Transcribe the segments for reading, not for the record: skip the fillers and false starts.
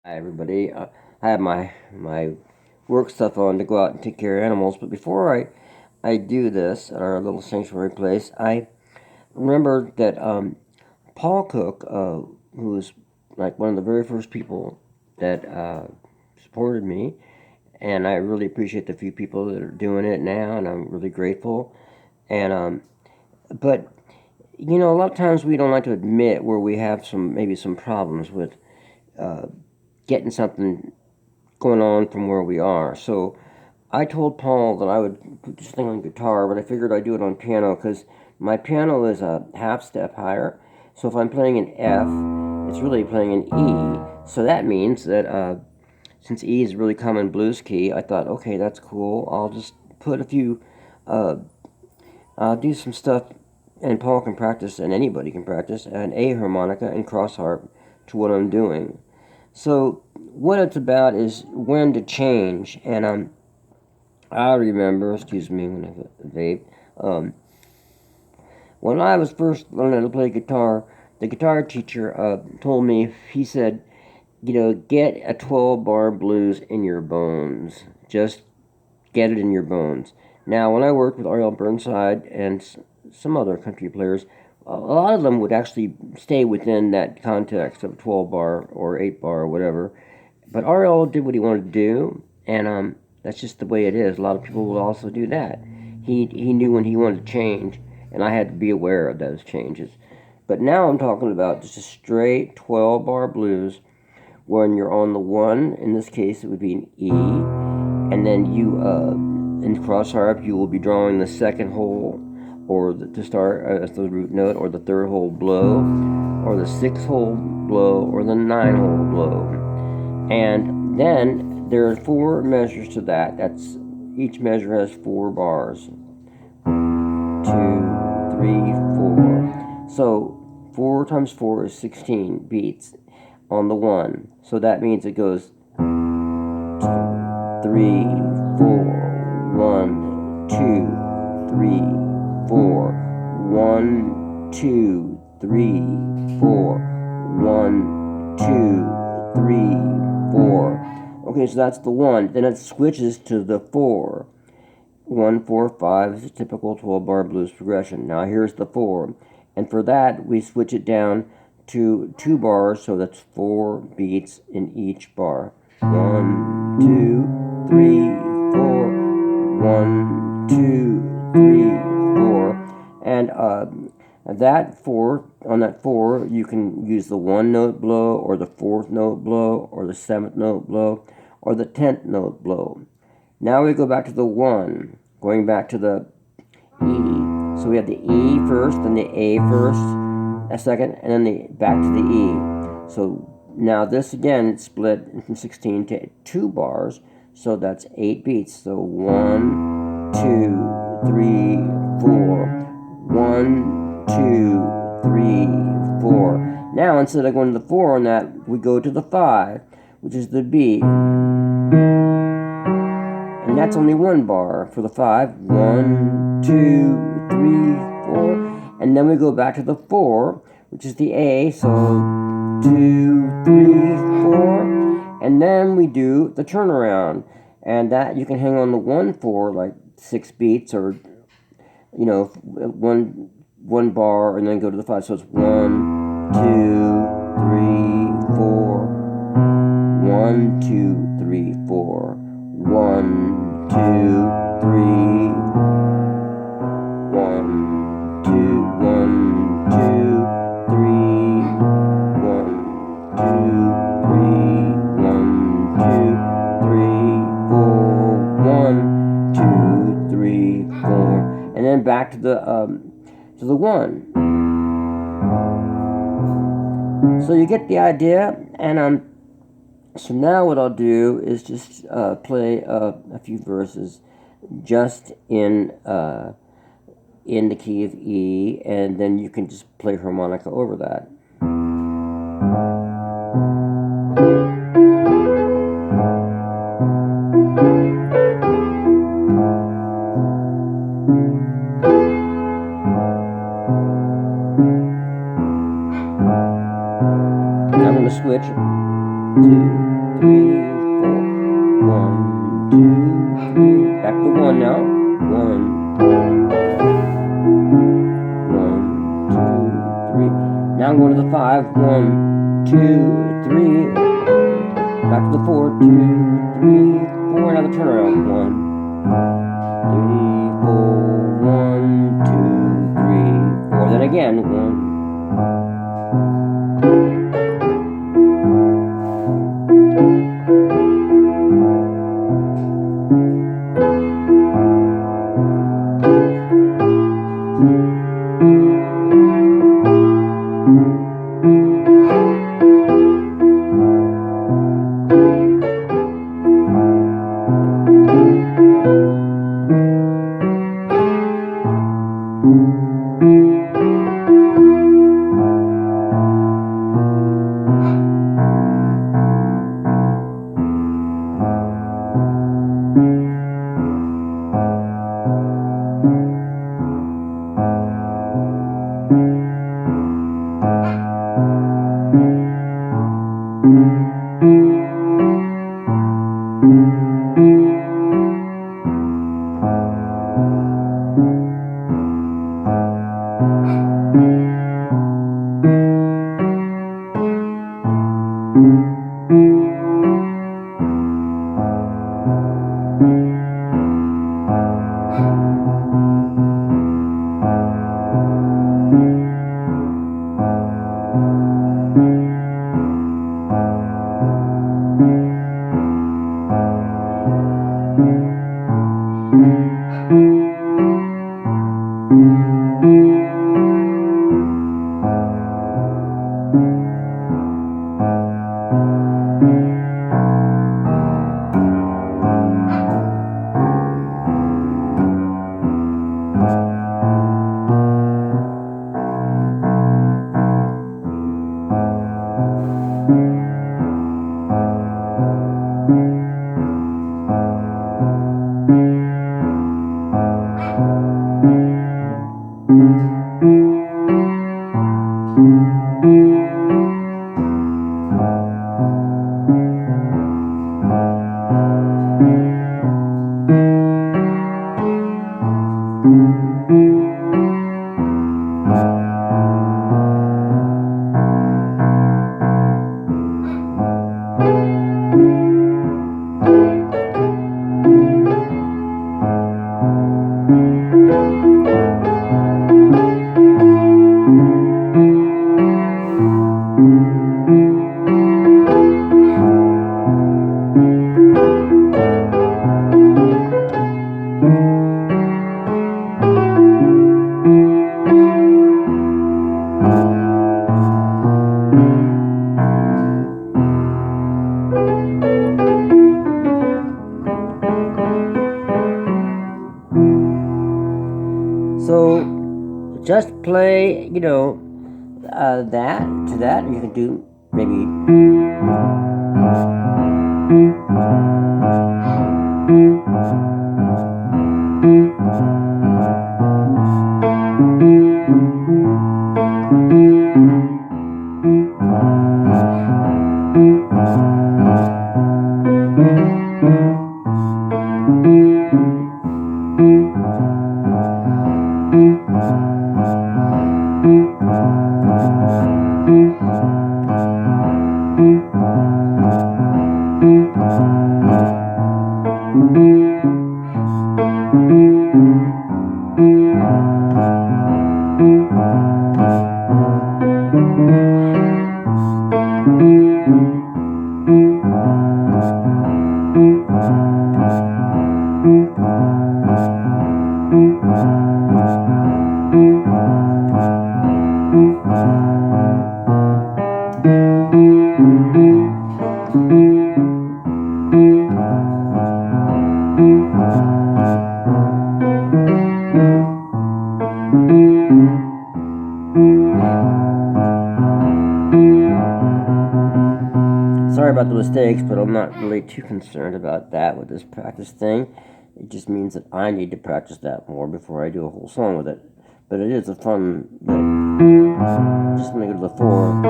Hi everybody. I have my work stuff on to go out and take care of animals, but before I do this at our little sanctuary place, I remember that Paul Cook, who was like one of the very first people that supported me, and I really appreciate the few people that are doing it now, and I'm really grateful. And but a lot of times we don't like to admit where we have maybe some problems with getting something going on from where we are. So I told Paul that I would put this thing on guitar, but I figured I'd do it on piano because my piano is a half step higher. So if I'm playing an F, it's really playing an E. So that means that since E is a really common blues key, I thought, okay, that's cool. I'll just put a few, uh, I'll do some stuff, and Paul can practice, and anybody can practice, an A harmonica and cross harp to what I'm doing. So what it's about is when to change, and I remember, excuse me when I vape, when I was first learning to play guitar, the guitar teacher told me, he said, get a 12 bar blues in your bones. Just get it in your bones. Now, when I worked with Burnside and some other country players, a lot of them would actually stay within that context of 12 bar or 8 bar or whatever. But Ariel did what he wanted to do, and that's just the way it is. A lot of people will also do that. He knew when he wanted to change, and I had to be aware of those changes. But now I'm talking about just a straight 12 bar blues when you're on the 1. In this case, it would be an E, and then in cross harp, you will be drawing the second hole, or to start as the root note, or the third hole blow, or the sixth hole blow, or the 9 hole blow. And then there are 4 measures to that. Each measure has 4 bars. 2, 3, 4. So 4 times 4 is 16 beats on the 1. So that means it goes 3, 4, 1, 2, 3, 4, 1, 2, 3, 4, 1, 2, 3, 4. Okay, so that's the 1. Then it switches to the 4. 1, 4, 5 is a typical 12 bar blues progression. Now here's the 4. And for that, we switch it down to 2 bars, so that's 4 beats in each bar. 1, 2, 3, 4. 1, 2, 3, 4. And on that 4, you can use the 1 note blow, or the 4th note blow, or the 7th note blow, or the 10th note blow. Now we go back to the 1, going back to the E. So we have the E first, then the A first, a second, and then back to the E. So now this again, it's split from 16 to 2 bars, so that's 8 beats. So 1, 2, 3, 4. 1, 2, 3, 4. Now instead of going to the 4 on that, we go to the 5, which is the B. And that's only 1 bar for the 5. 1, 2, 3, 4. And then we go back to the 4, which is the A. So 2, 3, 4. And then we do the turnaround. And that you can hang on the 1 for like 6 beats, or one bar, and then go to the 5. So it's 1, 2, 3, 4. 1, 2, 3, 4. 1, 2, 3. 1, 2, 1, 2, 3. 1, 2, 3. 1, 2, 3, 4. 1, 2, 3, 4. And then back to the 1. So you get the idea, and so now what I'll do is just play a few verses just in the key of E, and then you can just play harmonica over that. I'm going to switch to 3, 4. 1, 2, 3. Back to 1 now. 1, 2, 3. Now I'm going to the 5. 1, 2, 3. Back to the 4. 2, 3, 4. Now the turnaround. 1, 3, 4. 1, 2, 3, 4. Then again. 1. So just play, that to that, and you can do maybe. Sorry about the mistakes, but I'm not really too concerned about that with this practice thing. It just means that I need to practice that more before I do a whole song with it. But it is a fun bit. Just gonna go to the 4.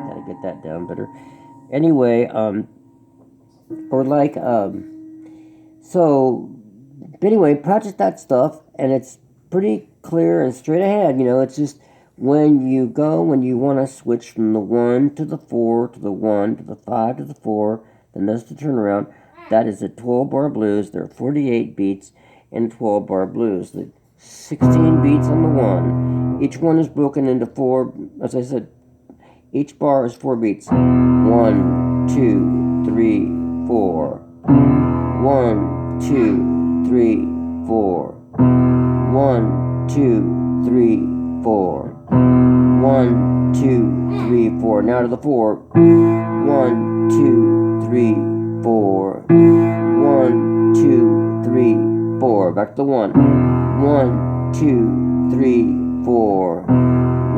Gotta get that down better. Anyway, or like, so, but anyway, practice that stuff, and it's pretty clear and straight ahead, it's just when you want to switch from the 1 to the 4 to the 1 to the 5 to the 4, then that's the turnaround. That is a 12-bar blues. There are 48 beats in 12-bar blues. The 16 beats on the 1. Each one is broken into 4, as I said, each bar is 4 beats. 1, 2, 3, 4. 1, 2, 3, 4. 1, 2, 3, 4. 1, 2, 3, 4. Now to the 4. 1, 2, 3, 4. 1, 2, 3, 4. Back to the 1. 1, 2, 3, 4.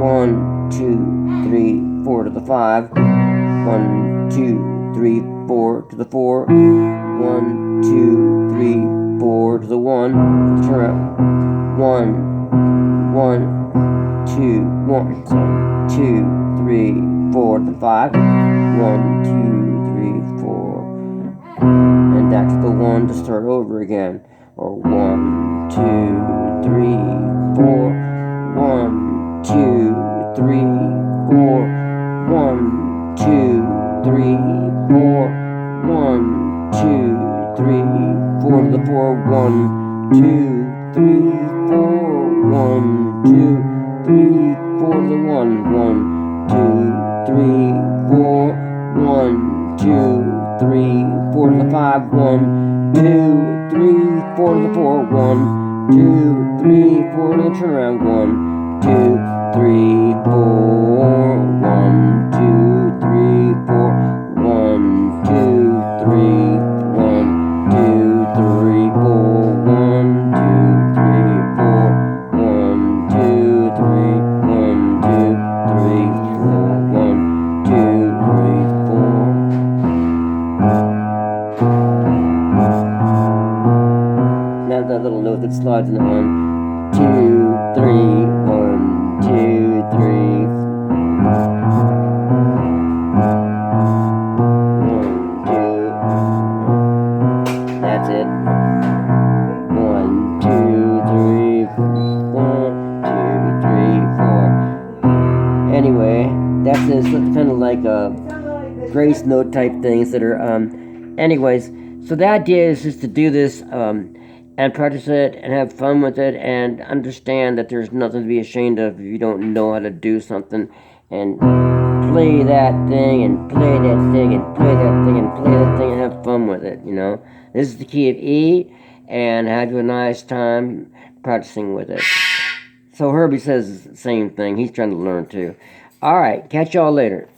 1, 2, 3, 4 to the 5. 1, 2, 3, 4 to the 4. 1, 2, 3, 4 to the 1. Turn around. 1, 1, 2, 1. So 2, 3, 4 to the 5. 1, 2, 3, 4. And back to the 1 to start over again. Or 1, 2, 3, 4. 1, 2, 3, 4. 1, 2, 3, 4. 1, 2, 3, 4 to the 4. 1, 2, 3, 4. 1, 2, 3, 4 to the 1. 1, 2, 3, 4. 1, 2, 3, 4 to the 5. 1, 2, 3, 4 to the 4. 1, 2, 3, 4 to the turnaround. 1, 2, 3, 4. 1, 2, 3, 4. 1, 2, 3, 1, 2, 3, 4. 1, 2, 3, 4. 1, 2, 3, 1, 2, 3, 4. 1, 2, 3, 4. Now that little note that slides in the 1, 2, 3, 1, 2, 3, 1, 2. That's it. 1, 2, 3, 1, 2, 3, 4. Anyway, that's just kind of like grace note type things that are anyways, so the idea is just to do this and practice it and have fun with it and understand that there's nothing to be ashamed of if you don't know how to do something, and play that thing and play that thing and play that thing and play that thing and have fun with it. This is the key of E, and have you a nice time practicing with it. So Herbie says the same thing. He's trying to learn too. Alright, catch y'all later.